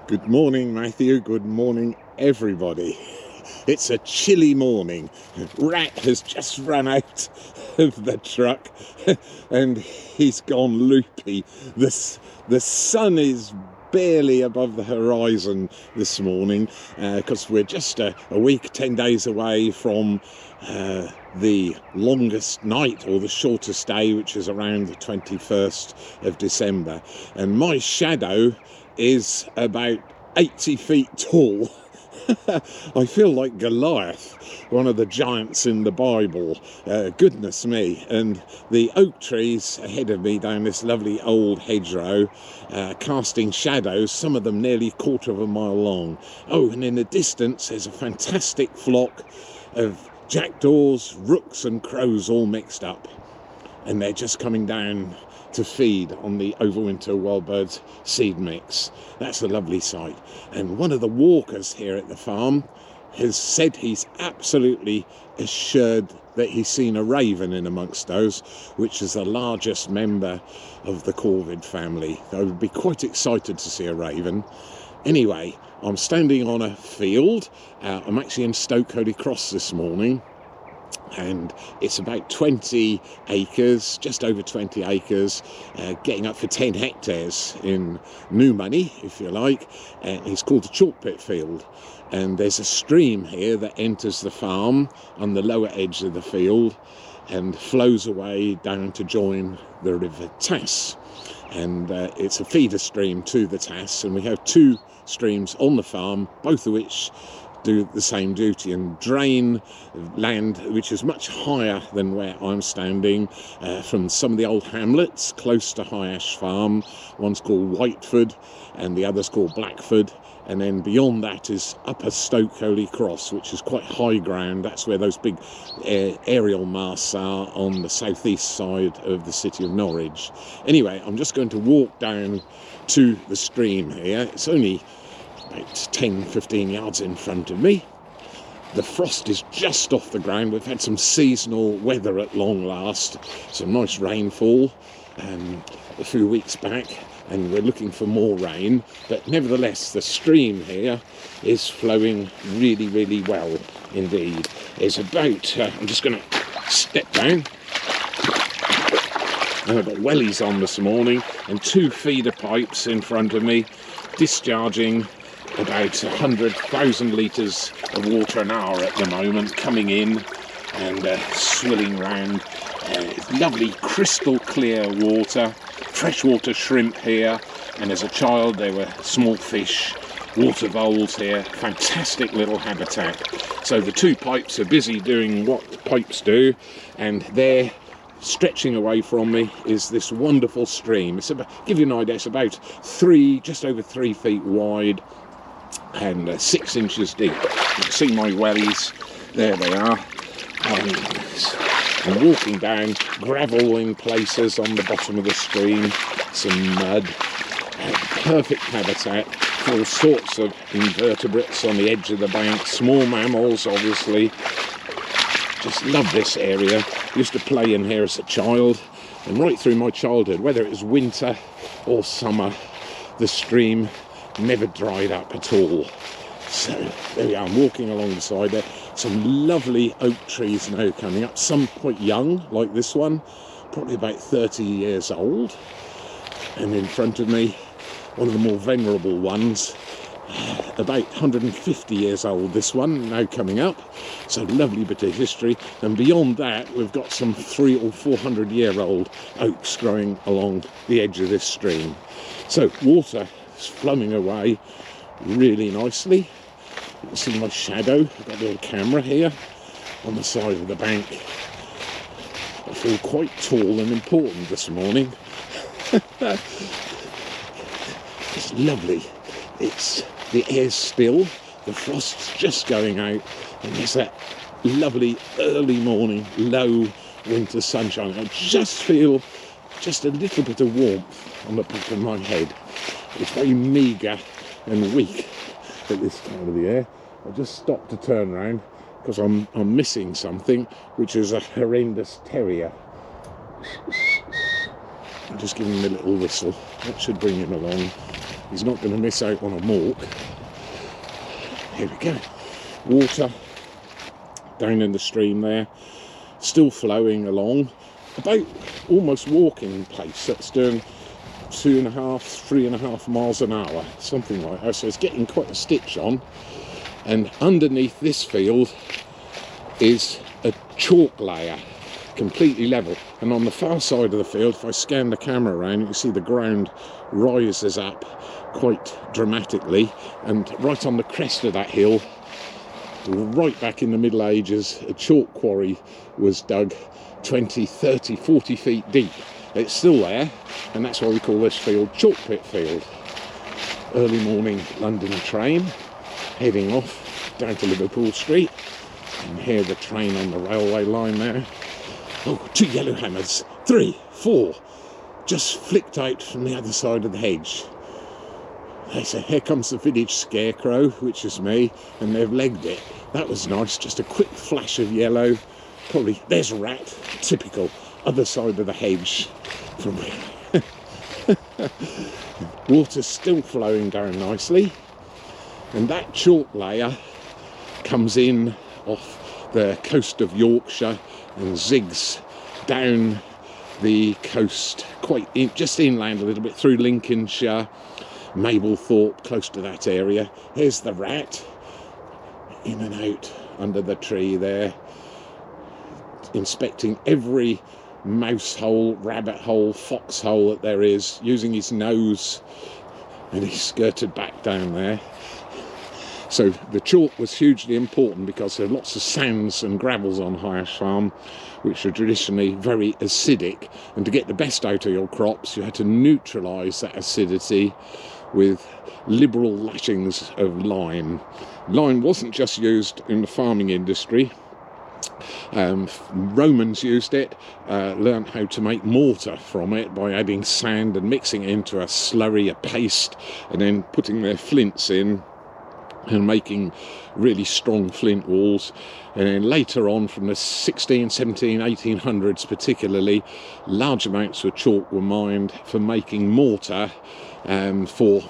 Good morning, Matthew. Good morning, everybody. It's a chilly morning. Rat has just run out of the truck and he's gone loopy. The sun is barely above the horizon this morning because we're just a week, 10 days away from the longest night or the shortest day, which is around the 21st of December. And my shadow is about 80 feet tall. I feel like Goliath, one of the giants in the Bible. Goodness me. And the oak trees ahead of me down this lovely old hedgerow, casting shadows, some of them nearly a quarter of a mile long. Oh, and in the distance there's a fantastic flock of jackdaws, rooks and crows all mixed up. And they're just coming down to feed on the overwinter wild birds seed mix. That's a lovely sight. And one of the walkers here at the farm has said he's absolutely assured that he's seen a raven in amongst those, which is the largest member of the corvid family. I would be quite excited to see a raven. Anyway, I'm standing on a field. I'm actually in Stoke Holy Cross this morning, and it's about 20 acres, just over 20 acres, getting up for 10 hectares in new money, if you like. And it's called the chalk pit field. And there's a stream here that enters the farm on the lower edge of the field and flows away down to join the River Tass. And it's a feeder stream to the Tass, and we have two streams on the farm, both of which do the same duty and drain land which is much higher than where I'm standing, from some of the old hamlets close to High Ash Farm. One's called Whiteford and the other's called Blackford, and then beyond that is Upper Stoke Holy Cross, which is quite high ground. That's where those big aerial masts are on the southeast side of the city of Norwich. Anyway, I'm just going to walk down to the stream here. It's only about 10-15 yards in front of me. The frost is just off the ground. We've had some seasonal weather at long last, some nice rainfall a few weeks back, and we're looking for more rain. But nevertheless, the stream here is flowing really, really well indeed. It's about, I'm just going to step down. I've got wellies on this morning and two feeder pipes in front of me, discharging about 100,000 litres of water an hour at the moment, coming in and swilling round. Lovely crystal clear water, freshwater shrimp here, and as a child there were small fish, water voles here. Fantastic little habitat. So the two pipes are busy doing what pipes do, and they're stretching away from me is this wonderful stream. It's about, give you an idea, it's about just over 3 feet wide and 6 inches deep. You can see my wellies, there they are. I'm walking down gravel in places on the bottom of the stream, some mud, perfect habitat for all sorts of invertebrates on the edge of the bank, small mammals obviously. Just love this area. Used to play in here as a child, and right through my childhood, whether it was winter or summer, the stream never dried up at all. So there we are, I'm walking along the side there. Some lovely oak trees now coming up, some quite young, like this one, probably about 30 years old. And in front of me, one of the more venerable ones, about 150 years old, this one, now coming up. So lovely bit of history. And beyond that, we've got some 300 or 400 year old oaks growing along the edge of this stream. So water is flowing away really nicely. You can see my shadow. I've got a little camera here on the side of the bank. I feel quite tall and important this morning. It's lovely. The air's still, the frost's just going out, and there's that lovely early morning, low winter sunshine. I just feel just a little bit of warmth on the back of my head. It's very meagre and weak at this time of the year. I just stopped to turn around because I'm missing something, which is a horrendous terrier. I'm just giving him a little whistle. That should bring him along. he's not going to miss out on a mork. Here we go. Water down in the stream there, still flowing along, about almost walking pace. That's doing 2.5, 3.5 miles an hour, something like that. So it's getting quite a stitch on. And underneath this field is a chalk layer, completely level. And on the far side of the field, if I scan the camera around, you can see the ground rises up quite dramatically. And right on the crest of that hill, right back in the Middle Ages, a chalk quarry was dug 20, 30, 40 feet deep. It's still there, and that's why we call this field Chalk Pit Field. Early morning London train heading off down to Liverpool Street. You can hear the train on the railway line there. Oh, 2 yellow hammers, 3, 4, just flicked out from the other side of the hedge. They say, here comes the village scarecrow, which is me, and they've legged it. That was nice, just a quick flash of yellow. Probably, there's a rat, typical, other side of the hedge. From water's still flowing down nicely, and that chalk layer comes in off the coast of Yorkshire and zigs down the coast, just inland a little bit through Lincolnshire, Mablethorpe, close to that area. Here's the rat, in and out under the tree there, inspecting every mouse hole, rabbit hole, fox hole that there is, using his nose, and he's skirted back down there. So the chalk was hugely important because there are lots of sands and gravels on Hyash Farm, which are traditionally very acidic, and to get the best out of your crops you had to neutralise that acidity with liberal lashings of lime. Lime wasn't just used in the farming industry. Romans used it, learned how to make mortar from it by adding sand and mixing it into a slurry, a paste, and then putting their flints in and making really strong flint walls. And then later on, from the 16, 17, 1800s particularly, large amounts of chalk were mined for making mortar for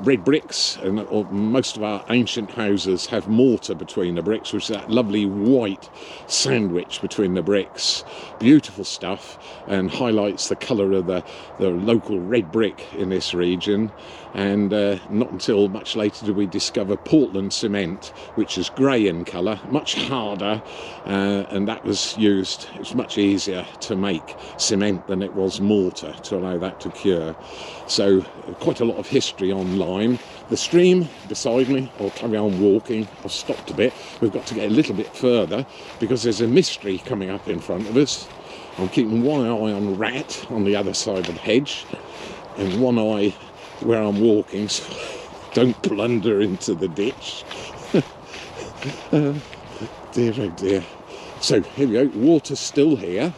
red bricks, and most of our ancient houses have mortar between the bricks, which is that lovely white sandwich between the bricks. Beautiful stuff, and highlights the colour of the local red brick in this region. And not until much later did we discover Portland cement, which is grey in colour, much harder, and that was used. It's much easier to make cement than it was mortar to allow that to cure. So quite a lot of history on lime. The stream beside me, I'll carry on walking. I've stopped a bit. We've got to get a little bit further because there's a mystery coming up in front of us. I'm keeping one eye on the rat on the other side of the hedge, and one eye where I'm walking, so don't blunder into the ditch. Dear, oh dear. So here we go, water's still here,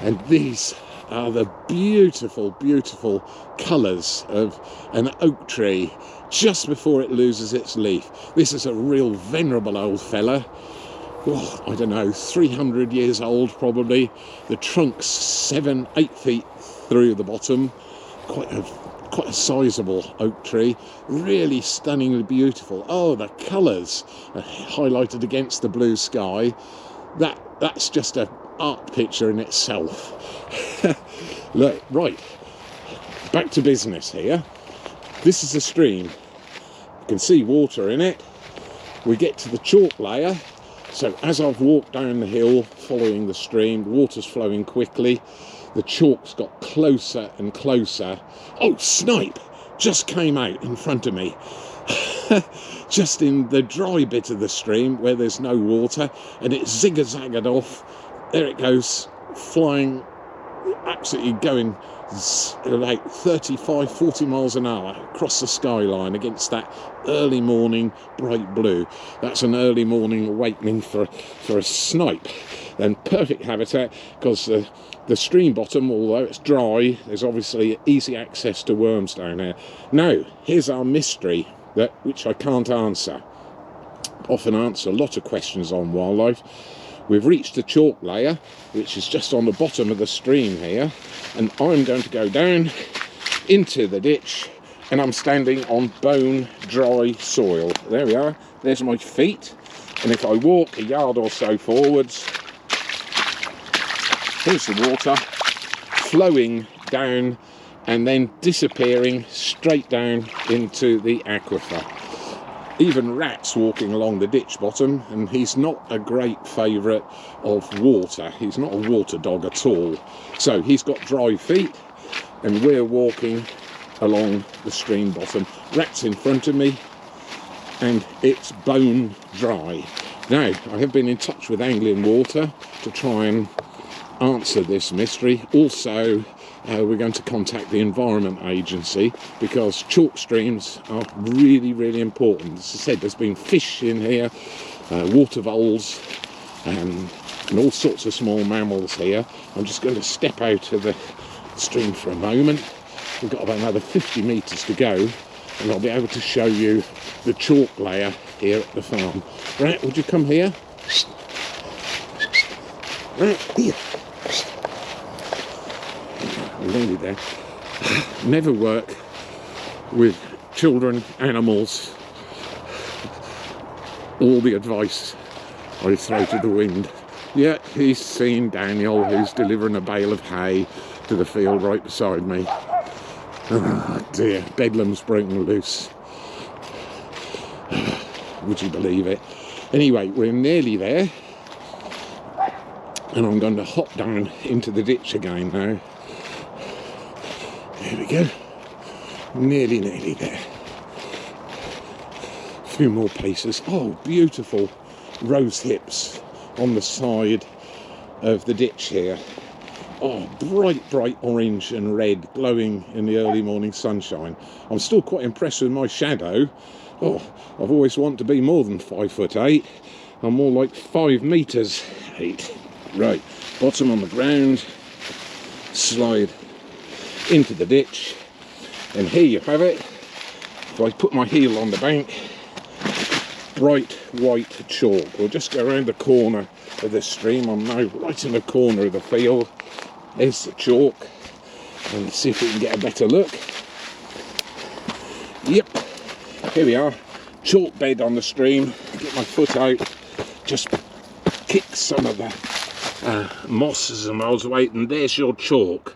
and these are the beautiful, beautiful colours of an oak tree just before it loses its leaf. This is a real venerable old fella. Oh, I don't know, 300 years old probably. The trunk's 7-8 feet through the bottom. Quite a sizable oak tree, really stunningly beautiful. Oh, the colours highlighted against the blue sky. That's just an art picture in itself. Look, right, back to business here. This is a stream. You can see water in it. We get to the chalk layer. So as I've walked down the hill following the stream, the water's flowing quickly. The chalk's got closer and closer. Oh, snipe! Just came out in front of me. Just in the dry bit of the stream where there's no water, and it zig-a-zagged off. There it goes, flying, absolutely going about 35, 40 miles an hour across the skyline against that early morning bright blue. That's an early morning awakening for a snipe. And perfect habitat, because the stream bottom, although it's dry, there's obviously easy access to worms down there. Now, here's our mystery, which I can't answer. Often answer a lot of questions on wildlife. We've reached the chalk layer, which is just on the bottom of the stream here, and I'm going to go down into the ditch and I'm standing on bone dry soil. There we are, there's my feet, and if I walk a yard or so forwards, here's the water flowing down and then disappearing straight down into the aquifer. Even Rat's walking along the ditch bottom, and he's not a great favourite of water. He's not a water dog at all. So he's got dry feet, and we're walking along the stream bottom. Rat's in front of me, and it's bone dry. Now, I have been in touch with Anglian Water to try and answer this mystery. Also, we're going to contact the Environment Agency, because chalk streams are really, really important. As I said, there's been fish in here, water voles, and all sorts of small mammals here. I'm just going to step out of the stream for a moment. We've got about another 50 metres to go, and I'll be able to show you the chalk layer here at the farm. Right, would you come here? Right, here. I'm nearly there. Never work with children, animals. All the advice I throw to the wind. Yeah, he's seen Daniel, who's delivering a bale of hay to the field right beside me. Oh dear, Bedlam's broken loose. Would you believe it? Anyway, we're nearly there, and I'm going to hop down into the ditch again now. There we go. Nearly there. A few more paces. Oh, beautiful rose hips on the side of the ditch here. Oh, bright orange and red, glowing in the early morning sunshine. I'm still quite impressed with my shadow. Oh, I've always wanted to be more than 5'8". I'm more like 5 metres 8. Right, bottom on the ground, slide into the ditch, and here you have it. If I put my heel on the bank, bright white chalk. We'll just go around the corner of the stream. I'm now right in the corner of the field. There's the chalk, and let's see if we can get a better look. Yep, here we are, chalk bed on the stream. Get my foot out, just kick some of the moss as a miles away, and there's your chalk.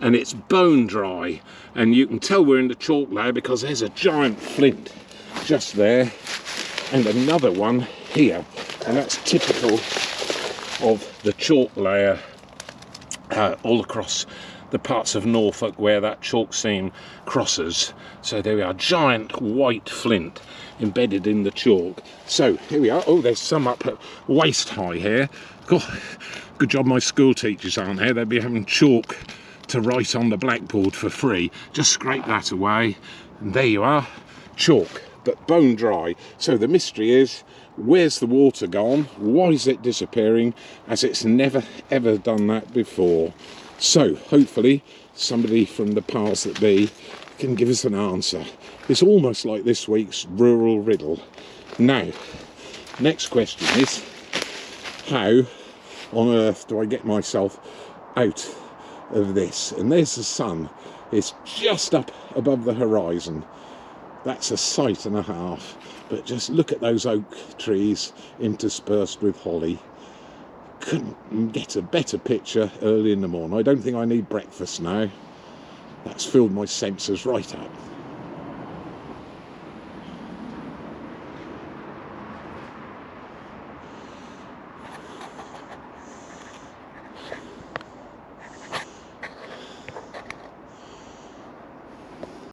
And it's bone dry, and you can tell we're in the chalk layer because there's a giant flint just there, and another one here, and that's typical of the chalk layer all across the parts of Norfolk where that chalk seam crosses. So there we are, giant white flint embedded in the chalk. So here we are. Oh, there's some up at waist high here. God, good job my school teachers aren't here. They'd be having chalk to write on the blackboard for free. Just scrape that away, and there you are, chalk, but bone dry. So the mystery is, where's the water gone? Why is it disappearing, as it's never ever done that before? So hopefully somebody from the powers that be can give us an answer. It's almost like this week's rural riddle. Now, next question is, how on earth do I get myself out of this? And there's the sun. It's just up above the horizon. That's a sight and a half. But just look at those oak trees interspersed with holly. Couldn't get a better picture early in the morning. I don't think I need breakfast now. That's filled my senses right up.